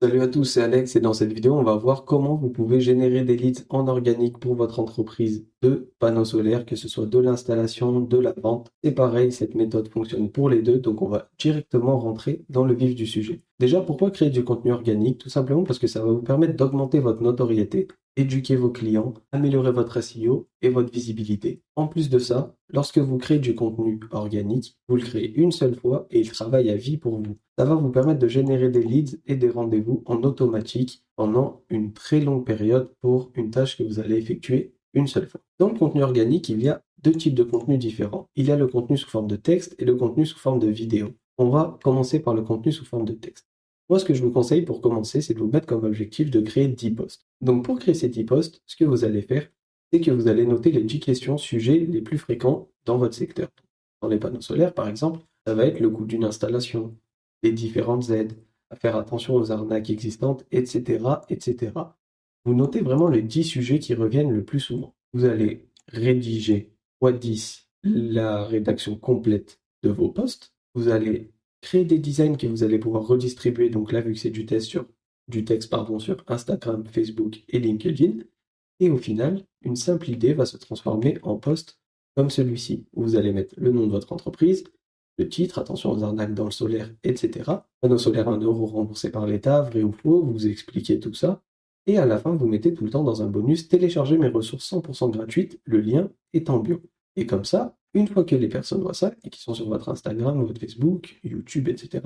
Salut à tous, c'est Alex et dans cette vidéo, on va voir comment vous pouvez générer des leads en organique pour votre entreprise de panneaux solaires, que ce soit de l'installation, de la vente. C'est pareil, cette méthode fonctionne pour les deux, donc on va directement rentrer dans le vif du sujet. Déjà, pourquoi créer du contenu organique? Tout simplement parce que ça va vous permettre d'augmenter votre notoriété, éduquer vos clients, améliorer votre SEO et votre visibilité. En plus de ça, lorsque vous créez du contenu organique, vous le créez une seule fois et il travaille à vie pour vous. Ça va vous permettre de générer des leads et des rendez-vous en automatique pendant une très longue période pour une tâche que vous allez effectuer une seule fois. Dans le contenu organique, il y a deux types de contenus différents. Il y a le contenu sous forme de texte et le contenu sous forme de vidéo. On va commencer par le contenu sous forme de texte. Moi, ce que je vous conseille pour commencer, c'est de vous mettre comme objectif de créer 10 posts. Donc, pour créer ces 10 posts, ce que vous allez faire, c'est que vous allez noter les 10 questions sujets les plus fréquents dans votre secteur. Dans les panneaux solaires, par exemple, ça va être le coût d'une installation, les différentes aides, à faire attention aux arnaques existantes, etc., etc. Vous notez vraiment les 10 sujets qui reviennent le plus souvent. Vous allez rédiger x10 la rédaction complète de vos posts. Vous allez créer des designs que vous allez pouvoir redistribuer. Donc là, vu que c'est du texte sur Instagram, Facebook et LinkedIn. Et au final, une simple idée va se transformer en post comme celui-ci, où vous allez mettre le nom de votre entreprise, le titre, attention aux arnaques dans le solaire, etc. Panneau solaire 1 € remboursé par l'État, vrai ou faux, vous expliquez tout ça. Et à la fin, vous mettez tout le temps dans un bonus, téléchargez mes ressources 100% gratuites, le lien est en bio. Et comme ça, une fois que les personnes voient ça, et qui sont sur votre Instagram, votre Facebook, YouTube, etc.,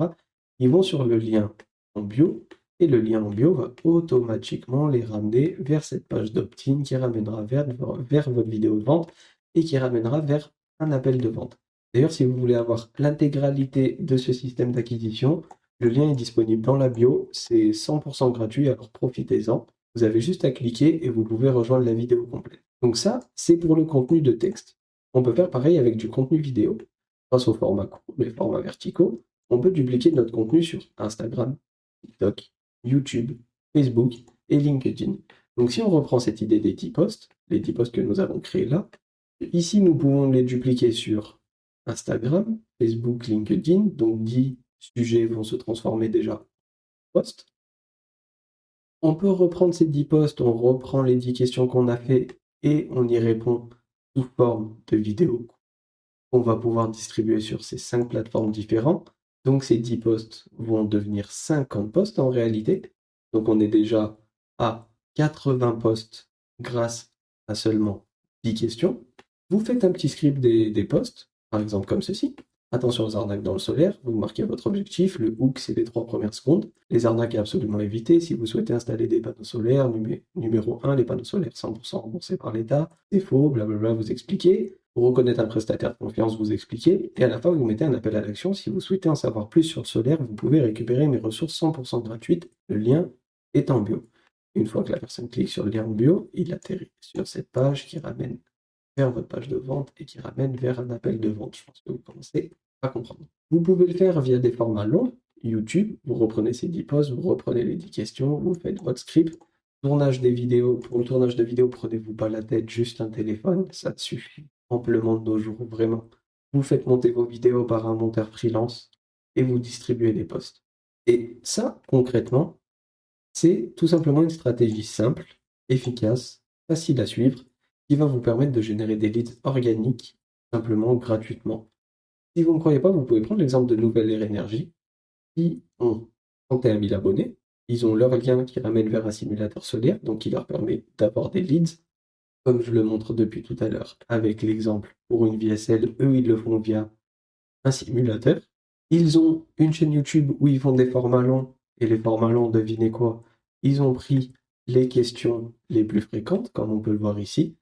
ils vont sur le lien en bio, et le lien en bio va automatiquement les ramener vers cette page d'opt-in qui ramènera vers votre vidéo de vente et qui ramènera vers un appel de vente. D'ailleurs, si vous voulez avoir l'intégralité de ce système d'acquisition, le lien est disponible dans la bio, c'est 100% gratuit, alors profitez-en. Vous avez juste à cliquer et vous pouvez rejoindre la vidéo complète. Donc ça, c'est pour le contenu de texte. On peut faire pareil avec du contenu vidéo. Grâce au format court, les formats verticaux, on peut dupliquer notre contenu sur Instagram, TikTok, YouTube, Facebook et LinkedIn. Donc si on reprend cette idée des 10 posts, les 10 posts que nous avons créés là, ici nous pouvons les dupliquer sur Instagram, Facebook, LinkedIn, donc 10 sujets vont se transformer déjà en posts. On peut reprendre ces 10 posts, on reprend les 10 questions qu'on a fait et on y répond sous forme de vidéo qu'on va pouvoir distribuer sur ces 5 plateformes différentes. Donc ces 10 posts vont devenir 50 posts en réalité. Donc on est déjà à 80 posts grâce à seulement 10 questions. Vous faites un petit script des posts, par exemple comme ceci. Attention aux arnaques dans le solaire, vous marquez votre objectif, le hook c'est les 3 premières secondes. Les arnaques à absolument éviter si vous souhaitez installer des panneaux solaires. Numéro 1, les panneaux solaires 100% remboursés par l'État. C'est faux, blablabla, vous expliquez. Pour reconnaître un prestataire de confiance, vous expliquez. Et à la fin, vous mettez un appel à l'action. Si vous souhaitez en savoir plus sur le solaire, vous pouvez récupérer mes ressources 100% gratuites. Le lien est en bio. Une fois que la personne clique sur le lien en bio, il atterrit sur cette page qui ramène vers votre page de vente et qui ramène vers un appel de vente. Je pense que vous commencez à comprendre. Vous pouvez le faire via des formats longs. YouTube, vous reprenez ces 10 posts, vous reprenez les 10 questions, vous faites votre script. Tournage des vidéos. Pour le tournage de vidéos, prenez-vous pas la tête, juste un téléphone, ça suffit amplement de nos jours, vraiment. Vous faites monter vos vidéos par un monteur freelance et vous distribuez les posts. Et ça, concrètement, c'est tout simplement une stratégie simple, efficace, facile à suivre, qui va vous permettre de générer des leads organiques, simplement gratuitement. Si vous ne me croyez pas, vous pouvez prendre l'exemple de Nouvelle Air Énergie, qui ont 31 000 abonnés. Ils ont leur lien qui ramène vers un simulateur solaire, donc qui leur permet d'avoir des leads, comme je le montre depuis tout à l'heure avec l'exemple pour une VSL. Eux, ils le font via un simulateur. Ils ont une chaîne YouTube où ils font des formats longs, et les formats longs, devinez quoi? Ils ont pris les questions les plus fréquentes, comme on peut le voir ici.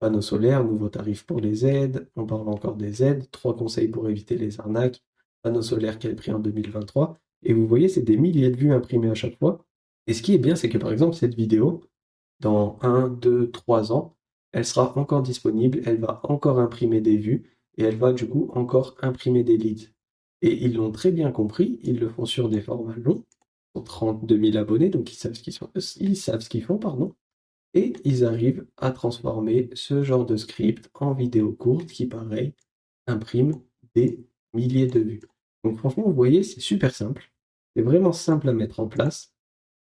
Panneaux solaires, nouveaux tarifs pour les aides, on parle encore des aides, 3 conseils pour éviter les arnaques, panneaux solaires quel prix en 2023. Et vous voyez, c'est des milliers de vues imprimées à chaque fois. Et ce qui est bien, c'est que par exemple, cette vidéo, dans 1, 2, 3 ans, elle sera encore disponible, elle va encore imprimer des vues et elle va du coup encore imprimer des leads. Et ils l'ont très bien compris, ils le font sur des formats longs, 32 000 abonnés, donc ils savent ce qu'ils font, pardon, et ils arrivent à transformer ce genre de script en vidéo courte qui, pareil, imprime des milliers de vues. Donc franchement, vous voyez, c'est super simple, c'est vraiment simple à mettre en place.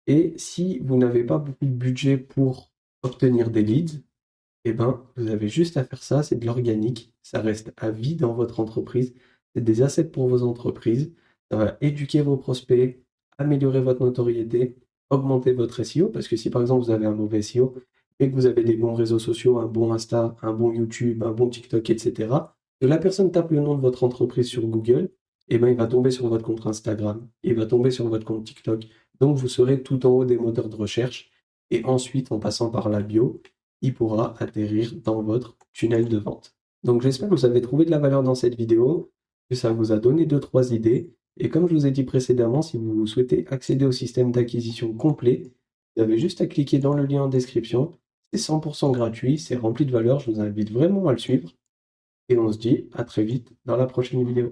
Et si vous n'avez pas beaucoup de budget pour obtenir des leads, eh ben, vous avez juste à faire ça, c'est de l'organique, ça reste à vie dans votre entreprise, c'est des assets pour vos entreprises, ça va éduquer vos prospects, améliorer votre notoriété, augmenter votre SEO, parce que si par exemple vous avez un mauvais SEO, et que vous avez des bons réseaux sociaux, un bon Insta, un bon YouTube, un bon TikTok, etc., que la personne tape le nom de votre entreprise sur Google, eh ben, il va tomber sur votre compte Instagram, il va tomber sur votre compte TikTok, donc vous serez tout en haut des moteurs de recherche, et ensuite, en passant par la bio, il pourra atterrir dans votre tunnel de vente. Donc j'espère que vous avez trouvé de la valeur dans cette vidéo, que ça vous a donné deux trois idées. Et comme je vous ai dit précédemment, si vous souhaitez accéder au système d'acquisition complet, vous avez juste à cliquer dans le lien en description. C'est 100% gratuit, c'est rempli de valeur, je vous invite vraiment à le suivre. Et on se dit à très vite dans la prochaine vidéo.